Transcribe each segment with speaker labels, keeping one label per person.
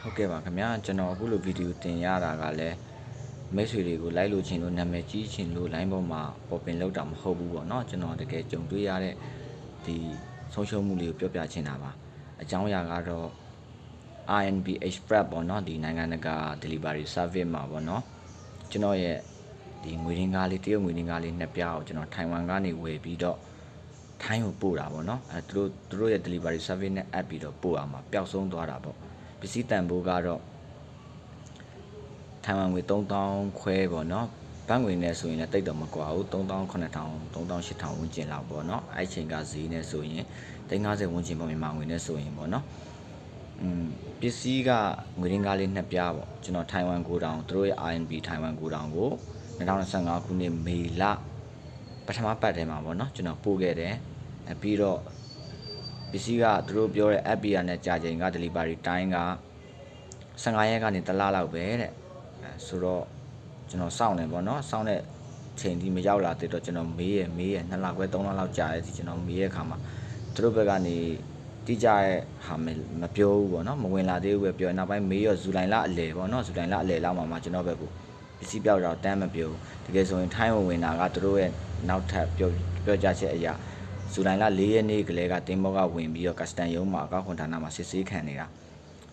Speaker 1: ဟုတ်ကဲ့ပါခင်ဗျာကျွန်တော်အခုလိုဗီဒီယိုတင်ရတာကလည်းမိတ်ဆွေတွေကိုလိုက်လို့ချင်းလို့နာမည်ကြီးချင်းလို့ line ပေါ်မှာပေါ်ပင်လောက်တာမဟုတ်ဘူးပေါ့နော်ကျွန်တော်တကယ်ကြုံတွေ့ရတဲ့ဒီဆုံးရှုံးမှုလေးကိုပြောပြချင်တာပါအကြောင်းအရာကတော့ RNB Express ပေါ့နော်ဒီနိုင်ငံတကာ delivery service မှာပေါ့နော်ကျွန်တော်ရဲ့ဒီငွေရင်းကားလေးတရုတ်ငွေရင်းကားလေးနှစ်ပြားကိုကျွန်တော်ထိုင်ဝမ်ကနေဝယ်ပြီးတော့ထိုင်းကိုပို့တာပေါ့နော်သူတို့ရဲ့ delivery service နဲ့ app ပြီးတော့ပို့အောင်မှာပျောက်ဆုံးသွားတာပေါ့ပစ္စည်းတန်ဖိုးကတော့ထိုင်ဝမ်ငွေ3000ခွဲပေါ့နော်ဘတ်ငွေနဲ့ဆိုရင်လည်းတိတ်တော့မကွာဘူး3900 3800ဝန်းကျင်လောက်ပေါ့နော်အဲ့ချိန်ကဈေးနဲ့ဆိုရင်350ဝန်းကျင်ပေါ့မြန်မာငွေနဲ့ဆိုရင်ပေါ့နော်ပစ္စည်းကငွေရင်းကားလေးနှစ်ပြားပေါ့ကျွန်တော်ထိုင်ဝမ်ကိုတောင်သူတို့ရဲ့ RNB ထိုင်ဝမ်ကိုတောင်ကို2025ခုနှစ်မေလပထမပတ်ထဲမှာပေါ့နော်ကျွန်တော်ပို့ခဲ့တယ်ပြီးတော့ပစ္စည်းကသူတို့ပြောတဲ့ app နဲ့ကြာချိန်က delivery time က15ရက်ကနေ1လလောက်ပဲတဲ့ဆိုတော့ကျွန်တော်စောင့်နေပေါ့နော်စောင့်တဲ့ချိန်ဒီမရောက်လာတဲ့တော့ကျွန်တော်မေးရ2လခွဲ3လလောက်ကြာရဲ့ဒီကျွန်တော်မေးရခါမှာသူတို့ဘက်ကနေတိကျရဲ့ဟာမပြောဘူးပေါ့နော်မဝင်လာသေးဘူးပဲပြောနောက်ပိုင်းမေးရဇူလိုင်လအလယ်ပေါ့နော်ဇူလိုင်လအလယ်လောက်မှာကျွန်တော်ဘက်ကိုပစ္စည်းပြောက်တော့တန်းမပြောတကယ်ဆိုရင်ထိုင်းဝင်တာကသူတို့ရဲ့နောက်ထပ်ပြောကြချက်အရာဇူလိုင်လ4ရက်နေ့ကလေးကတင်းဘောကဝင်ပြီးတော့ကစတန်ရုံးမှာအကောက်ခွန်ဌာနမှာစစ်ဆေးခံနေတာ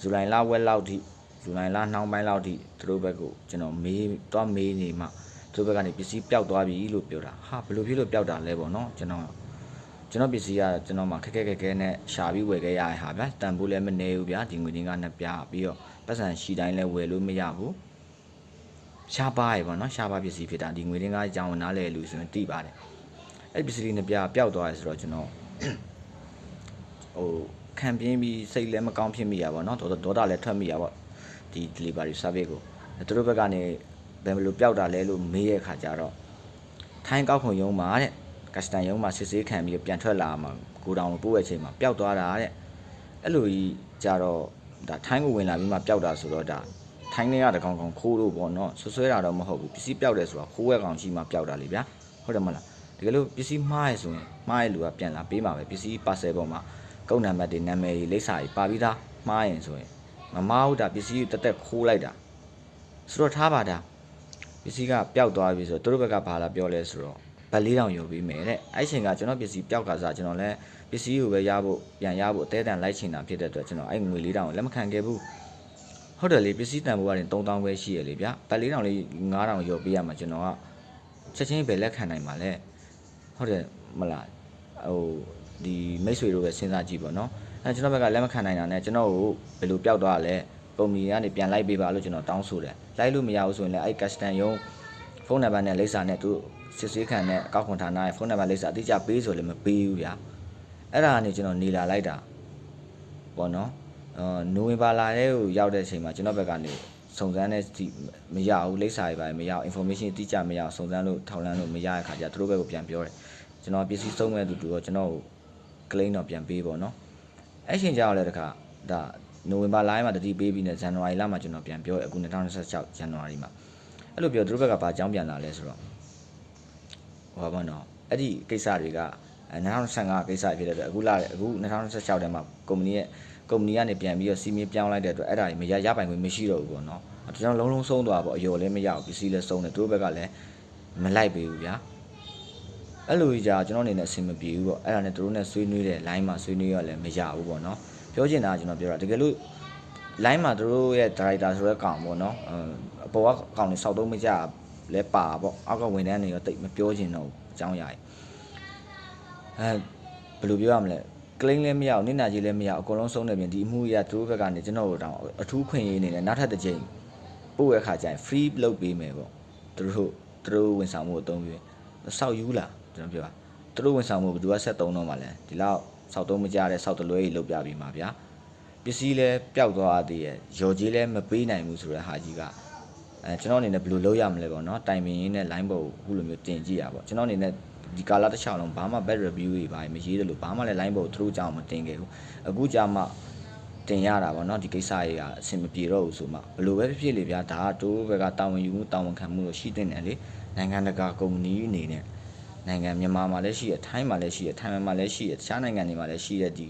Speaker 1: ဇူလိုင်လဝက်လောက်ထိဇူလိုင်လနှောင်းပိုင်းလောက်ထိသူတို့ဘက်ကကျွန်တော်မေးနေမှသူတို့ဘက်ကနေပစ္စည်းပျောက်သွားပြီလို့ပြောတာဟာဘယ်လိုဖြစ်လို့ပျောက်တာလဲပေါ့နော်ကျွန်တော်ပစ္စည်းကကျွန်တော်မှခက်ခဲနဲ့ရှာပြီးဝယ်ခဲ့ရတဲ့ဟာဗျာတန်ဖိုးလည်းမနေဘူးဗျာဒီငွေချင်းကနှစ်ပြားပြီးတော့ပတ်စံရှိတိုင်းလည်းဝယ်လို့မရဘူးရှားပါးရပေါ့နော်ရှားပါးပစ္စည်းဖြစ်တာဒီငွေချင်းကအကြောင်းနားလဲလို့ဆိုရင်သိပါတယ်အဲ့ပစ္စည်းလေးနှစ်ပြားပျောက်သွားရဆိုတော့ကျွန်တော်ခံပြင်းပြီးစိတ်လည်းမကောင်းဖြစ်မိရပါတော့ဒေါသလည်းထွက်မိရပါဒီ delivery service ကိုသူတို့ဘက်ကနေဘယ်လိုပျောက်တာလဲလို့မေးရခါကြတော့ထိုင်းကောက်ခွန်ရုံးမှာတဲ့ကစတန်ရုံးမှာစစ်ဆေးခံပြီးပြန်ထွက်လာမှာကိုတောင်ပို့ရချိန်မှာပျောက်သွားတာတဲ့အဲ့လိုကြီးကြတော့ဒါထိုင်းကိုဝင်လာပြီးမှပျောက်တာဆိုတော့ဒါထိုင်းတွေကတကောင်ခိုးလို့ပေါ့နော်ဆွဲတာတော့မဟုတ်ဘူးပစ္စည်းပျောက်တယ်ဆိုတော့ခိုးရကောင်ရှိမှပျောက်တာလေဗျာဟုတ်တယ်မလားတကယ်လို့ပစ္စည်းမှားရဆိုရင်မှားရလူကပြန်လာပေးမှာပဲပစ္စည်း parcel ပေါ်မှာကုတ်နံပါတ်တွေနာမည်တွေလိပ်စာတွေပါပြီးသားမှားရင်ဆိုရင်မမားဘူးဒါပစ္စည်းကိုတက်ခိုးလိုက်တာဆိုတော့ထားပါတာပစ္စည်းကပျောက်သွားပြီဆိုတော့သူတို့ဘက်ကဘာလာပြောလဲဆိုတော့ဗတ်4000ယူပေးမယ်တဲ့အဲ့ချိန်ကကျွန်တော်ပစ္စည်းပျောက်ကစားကျွန်တော်လည်းပစ္စည်းကိုပဲရဖို့ပြန်ရဖို့အသေးတန်လိုက်ချင်တာဖြစ်တဲ့အတွက်ကျွန်တော်အဲ့ငွေ4000ကိုလက်မခံခဲ့ဘူးဟုတ်တယ်လေပစ္စည်းတန်ဖိုးကနေ3000ပဲရှိရလေဗျာဗတ်4000လေး9000ယူပေးရမှာကျွန်တော်ကချက်ချင်းပဲလက်ခံနိုင်ပါလေဟုတ်တယ်မလားဒီမိတ်ဆွေတို့ပဲစဉ်းစားကြည့်ပေါ့နော်အဲကျွန်တော်ဘက်ကလက်မခံနိုင်တာနဲ့ကျွန်တော်ကိုဘယ်လိုပျောက်သွားလဲကုမ္ပဏီကနေပြန်လိုက်ပေးပါလို့ကျွန်တော်တောင်းဆိုတယ်လိုက်လို့မရဘူးဆိုရင်လည်းအဲ့ custom ရုံးဖုန်းနံပါတ်နဲ့လိပ်စာနဲ့သူစစ်ဆေးခံတဲ့အကောက်ခွန်ဌာနရဲ့ဖုန်းနံပါတ်လိပ်စာအတိအကျပေးဆိုလည်းမပေးဘူးဗျာအဲ့ဒါကနေကျွန်တော်နေလာလိုက်တာပေါ့နော်နိုဝင်ဘာလထဲကိုရောက်တဲ့အချိန်မှာကျွန်တော်ဘက်ကနေစုံစမ်းတဲ့မရဘူးလိပ်စာတွေပါမရဘူး information အတိအကျမရအောင်စုံစမ်းလို့ထောက်လှမ်းလို့မရတဲ့ခါကျသူတို့ဘက်ကိုပြန်ပြောတယ်ကျွန်တော်ပစ္စည်းဆုံးမဲ့သူတို့ကျွန်တော်ကိုကလိန်းတော့ပြန်ပေးပေါ့နော်အဲ့ချိန်ကျတော့လည်းတခါဒါနိုဝင်ဘာလမှာတတိပေးပြီးနေဇန်နဝါရီလမှာကျွန်တော်ပြန်ပြောအခု2026ဇန်နဝါရီမှာအဲ့လိုပြောသူတို့ဘက်ကဘာအကြောင်းပြန်လာလဲဆိုတော့ဟောပါတော့အဲ့ဒီကိစ္စတွေက2025ကိစ္စဖြစ်တဲ့အတွက်အခု2026ထဲမှာကုမ္ပဏီကနေပြန်ပြီးတော့စီမင်းပြောင်းလိုက်တဲ့အတွက်အဲ့ဒါကြီးမရပိုင်ခွင့်မရှိတော့ဘူးပေါ့နော်ကျွန်တော်လုံးဆုံးသွားပေါ့အယော်လည်းမရဘူးပစ္စည်းလည်းဆုံးတယ်သူတို့ဘက်ကလည်းမလိုက်ပေးဘူးဗျာအဲ့လိုကြီးကြာကျွန်တော်အနေနဲ့အဆင်မပြေဘူးပေါ့အဲ့ဒါနဲ့တို့နဲ့ဆွေးနွေးတဲ့ line မှာဆွေးနွေးရလည်းမရဘူးပေါ့နော်ပြောချင်တာကကျွန်တော်ပြောတာတကယ်လို့ line မှာတို့ရဲ့ director ဆိုတဲ့ကောင်ပေါ့နော်အပေါ်ကကောင်တွေစောက်သုံးမကြလဲပါပေါ့အောက်ကဝန်ထမ်းတွေရောတိတ်မပြောချင်တော့ဘူးအကြောင်းအရာကြီးဘယ်လိုပြောရမလဲကလိန်းလည်းမရအောင်နင့်နာကြီးလည်းမရအောင်အကုန်လုံးဆုံးနေပြင်ဒီအမှုရတို့ဘက်ကနေကျွန်တော်တို့တောင်အထူးခွင့်ရေးနေတယ်နောက်ထပ်တစ်ချိန်ပို့ရခါကျရင် free လုပ်ပေးမယ်ပေါ့တို့ဝန်ဆောင်မှုအသုံးပြုစောက်ယူလားကျွန်တော်ပြောတာသူတို့ဝန်ဆောင်မှုဘယ်သူကဆက်သုံးတော့မှလဲဒီလောက်စောက်သုံးမကြတဲ့စောက်တလွဲကြီးလုပ်ပြပြီးမှာဗျာပစ္စည်းလဲပျောက်သွားသေးရဲ့ရော်ကြီးလဲမပေးနိုင်ဘူးဆိုတဲ့ဟာကြီးကကျွန်တော်အနေနဲ့ဘယ်လိုလုပ်ရမလဲပေါ့နော်တိုင်ပင်ရင်းနဲ့ line ပေါ်အခုလိုမျိုးတင်ကြည့်ရပါကျွန်တော်အနေနဲ့ဒီကာလာတစ်ချောင်းလုံးဘာမှ bad review တွေဘာမရေးတယ်လို့ဘာမှလည်း line ပေါ်သူတို့ကြောင်းမတင်ခဲ့ဘူးအခုကြာမှတင်ရတာပေါ့နော်ဒီကိစ္စကြီးကအဆင်မပြေတော့ဘူးဆိုမှဘယ်လိုပဲဖြစ်ဖြစ်လေဗျာဒါကတို့ဘက်ကတာဝန်ယူမှုတာဝန်ခံမှုလို့ရှိတဲ့တယ်လေနိုင်ငံတကာကုမ္ပဏီအနေနဲ့နိုင်ငံမြန်မာမှာလည်းရှိရထိုင်းမှာလည်းရှိရထိုင်မှာလည်းရှိရတခြားနိုင်ငံတွေမှာလည်းရှိရဒီ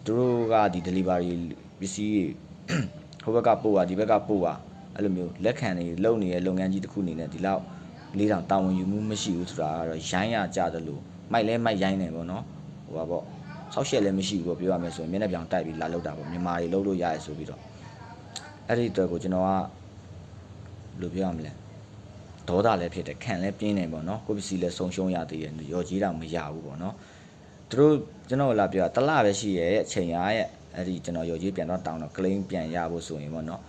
Speaker 1: တို့ကဒီ delivery ပစ္စည်း ဟိုဘက်ကပို့ပါဒီဘက်ကပို့ပါအဲ့လိုမျိုးလက်ခံနေလုံနေတဲ့လုပ်ငန်းကြီးတစ်ခုအနေနဲ့ဒီလောက်လေးတောင်တာဝန်ယူမှုမရှိဘူးဆိုတာကတော့ရိုင်းရကြတယ်လို့မိုက်လဲမိုက်ရိုင်းနေပေါ့နော်ဟိုပါပေါ့ဆောက်ရှက်လည်းမရှိဘူးပေါ့ပြောရမယ်ဆိုရင်မျက်နှာပြောင်တိုက်ပြီးလာလောက်တာပေါ့မြန်မာတွေလုံးလို့ရရဆိုပြီးတော့အဲ့ဒီအတွက်ကိုကျွန်တော်ကလို့ပြောရမလဲဒေါသလည်းဖြစ်တယ်ခံလည်းပြင်းနေပေါ့နော်ကိုပစ္စည်းလည်းဆုံးရှုံးရသေးတယ်ရော်ကြီးတောင်မရဘူးပေါ့နော်သူတို့ကျွန်တော်လာပြောတလပဲရှိရဲ့အချိန်ရရဲ့အဲ့ဒီကျွန်တော်ရော်ကြီးပြန်တော့တောင်းတော့ claim ပြန်ရဖို့ဆိုရင်ပေါ့နော်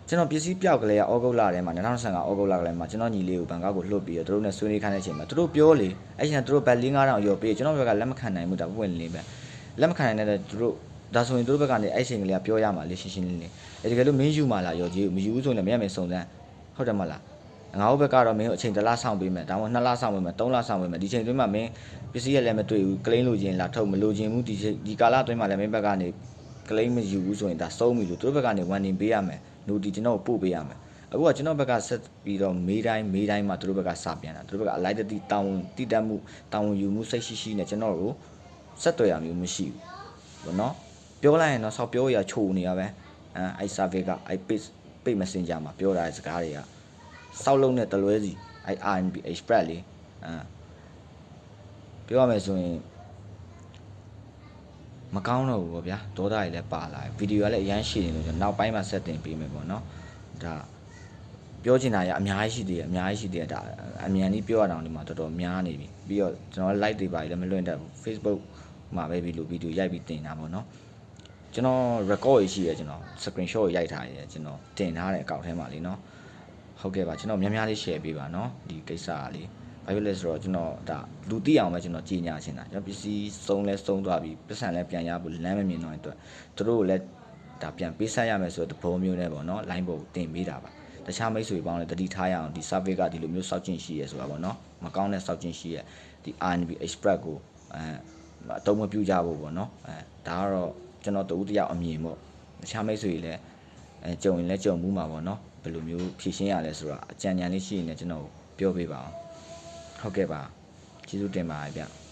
Speaker 1: ကျွန်တော်ပစ္စည်းပြောက်ကလေးကဩဂုတ်လထဲမှာ2025ဩဂုတ်လကလေးမှာကျွန်တော်ညီလေးကိုဘန်ကောက်ကိုလှုပ်ပြီးတော့သူတို့နဲ့ဆွေးနွေးခိုင်းတဲ့အချိန်မှာသူတို့ပြောလေအဲ့ချိန်ကသူတို့ဘတ်4-500ရော်ပေးကျွန်တော်ဘက်ကလက်မခံနိုင်ဘူးဒါပွင့်လင်းပဲလက်မခံနိုင်တဲ့သူတို့ဒါဆိုရင်သူတို့ဘက်ကနေအဲ့ချိန်ကလေးကပြောရမှာလေရှင်းရှင်းလင်းလင်းအဲ့ဒီကလေးမင်းယူမှာလားရော်ကြီးကိုမယူဘူးဆိုရင်လည်းမရမယ်စုံစမ်းဟုတ်တယ်မလားငါ့ဘက်ကတော့မင်းကိုအချိန်1လဆောင်ပေးမယ်ဒါမှမဟုတ်2လဆောင်ပေးမယ်3လဆောင်ပေးမယ်ဒီချိန်တွင်းမှာမင်းပစ္စည်းရလည်းမတွေ့ဘူး claim လို့ခြင်းလာထုတ်မလို့ခြင်းဘူးဒီကာလအတွင်းမှာလည်းမင်းဘက်ကနေ claim မယူဘူးဆိုရင်ဒါစုံးပြီလို့သူတို့ဘက်ကနေ warning ပေးရမယ်နိုတီကျွန်တော်ပို့ပေးရမယ်အခုကကျွန်တော်ဘက်ကဆက်ပြီးတော့မေးတိုင်းမှာသူတို့ဘက်ကစပြန်တာသူတို့ဘက်ကအလိုက်တတိတောင်းတိတက်မှုတောင်းယူမှုစိတ်ရှိနဲ့ကျွန်တော်တို့ဆက်တွေ့ရမျိုးမရှိဘူးဘောနော်ပြောလိုက်ရင်တော့ဆောက်ပြောရချိုနေရပဲအဲ့ survey ကအဲ့ page messenger မှာပြောတာစကားတွေကစောက်လုံးနဲ့တလွဲစီအဲ့ RNB Express လေးပြောရမယ်ဆိုရင်မကောင်းတော့ဘူးပေါ့ဗျာဒေါသတွေလည်းပါလာဗီဒီယိုကလည်းအရန်ရှိနေလို့ကျွန်တော်နောက်ပိုင်းမှာ setting ပေးမယ်ပေါ့နော်ဒါပြောချင်တာရအများကြီးရှိသေးတယ်ဒါအမြန်ကြီးပြောရအောင်ဒီမှာတော်တော်များနေပြီပြီးတော့ကျွန်တော် like တွေပါလည်းမလွှင့်တတ်ဘူး Facebook မှာပဲဗီဒီယိုရိုက်ပြီးတင်တာပေါ့နော်ကျွန်တော် record ရရှိရကျွန်တော် screenshot ရိုက်ထားရကျွန်တော်တင်ထားတဲ့အကောင့်ထဲမှာလေနော်ဟုတ်ကဲ့ပါကျွန်တော်များများလေး share ပေးပါနော်ဒီကိစ္စကလေဘာဖြစ်လဲဆိုတော့ကျွန်တော်ဒါလူသိအောင်ပဲကျွန်တော်ကြီးညာချင်တာကျွန်တော်ပစ္စည်းစုံလဲစုံသွားပြီပတ်စံလဲပြန်ရဖို့လမ်းမမြင်တော့တဲ့အတွက်သူတို့ကိုလည်းဒါပြန်ပေးဆက်ရမယ်ဆိုတဲ့သဘောမျိုးနဲ့ပေါ့နော် line ပေါ်တင်ပေးတာပါတခြားမိတ်ဆွေပေါင်းလည်းတတိထားရအောင်ဒီ survey ကဒီလိုမျိုးစောက်ကျင်ရှိရဲဆိုတာပေါ့နော်မကောင်းတဲ့စောက်ကျင်ရှိရဲဒီ RNB Express ကိုအတုံးမပြူကြဖို့ပေါ့နော်ဒါကတော့ကျွန်တော်တူတယောက်အမြင်ပေါ့တခြားမိတ်ဆွေလည်းကြုံရင်လည်းကြုံမှုမှာပေါ့နော်ဘယ်လိုမျိုးဖြည့်ရှင်းရလဲဆိုတာအကြံဉာဏ်လေးရှိရင်လည်းကျွန်တော်ပြောပေးပါအောင်ဟုတ်ကဲ့ပါကျေးဇူးတင်ပါတယ်ဗျ